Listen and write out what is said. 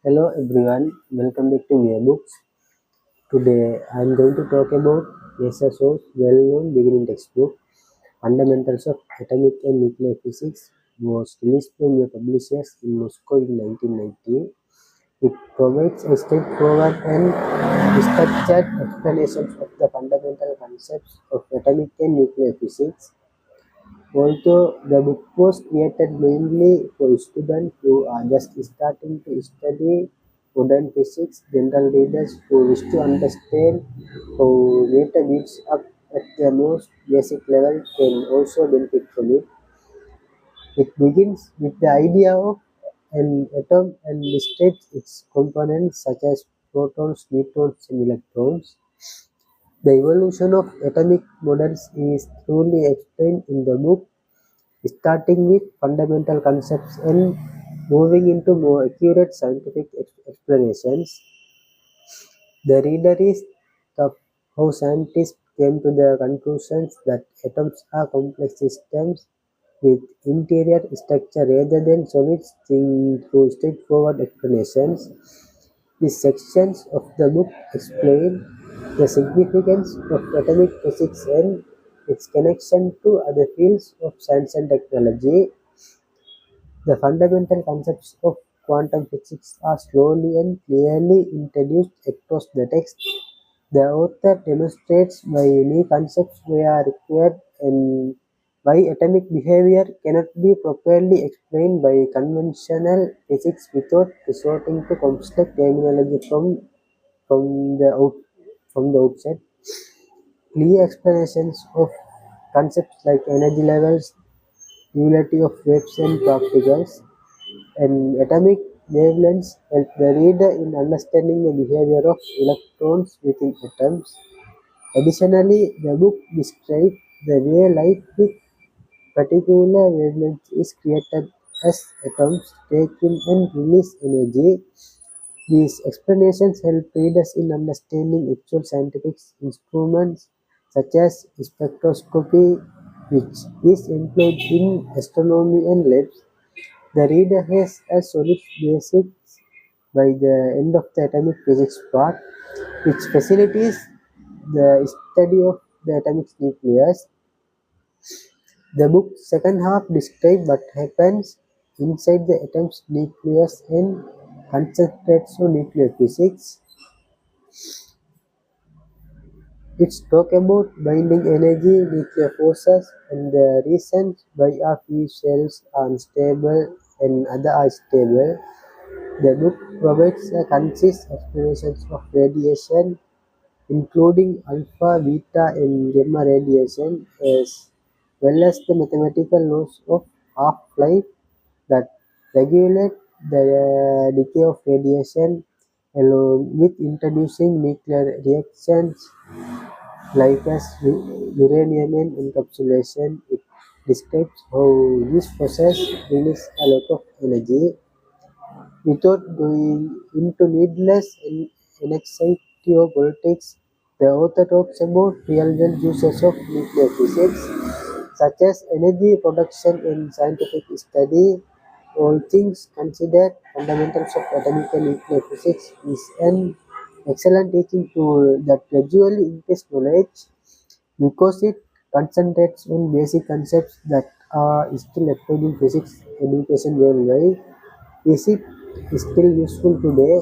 Hello everyone, welcome back to Mir Books. Today I am going to talk about Nersesov's well-known beginning textbook, Fundamentals of Atomic and Nuclear Physics, was released by Mir Publishers in Moscow in 1990. It provides a straightforward and structured explanations of the fundamental concepts of atomic and nuclear physics. Although the book was created mainly for students who are just starting to study modern physics, general readers who wish to understand how matter builds up at the most basic level can also benefit from it. It begins with the idea of an atom and lists its components such as protons, neutrons, and electrons. The evolution of atomic models is thoroughly explained in the book, starting with fundamental concepts and moving into more accurate scientific explanations. The reader is of how scientists came to the conclusions that atoms are complex systems with interior structure rather than solids through straightforward explanations. These sections of the book explain the significance of atomic physics and its connection to other fields of science and technology. The fundamental concepts of quantum physics are slowly and clearly introduced across the text. The author demonstrates why new concepts were required and why atomic behavior cannot be properly explained by conventional physics without resorting to complex terminology from the out, from the outset. Clear explanations of concepts like energy levels, duality of waves and particles, and atomic wavelengths help the reader in understanding the behavior of electrons within atoms. Additionally, the book describes the way light with particular wavelengths is created as atoms take in and release energy. These explanations help readers in understanding actual scientific instruments such as spectroscopy, which is employed in astronomy and labs. The reader has a solid basics by the end of the atomic physics part, which facilitates the study of the atomic nucleus. The book's second half describes what happens inside the atom's nucleus and concentrates on nuclear physics. It's talk about binding energy, nuclear forces, and the reasons why a few cells are unstable and others are stable. The book provides a concise explanation of radiation, including alpha, beta, and gamma radiation, as well as the mathematical laws of half-life that regulate the decay of radiation, along with introducing nuclear reactions like as uranium and encapsulation. It describes how this process releases a lot of energy. Without going into needless anxiety or politics, the author talks about real-world uses of nuclear physics, such as energy production and scientific study. All things considered, fundamentals of atomic and nuclear physics is an excellent teaching tool that gradually increases knowledge because it concentrates on basic concepts that are still applied in physics education worldwide. Is it still useful today?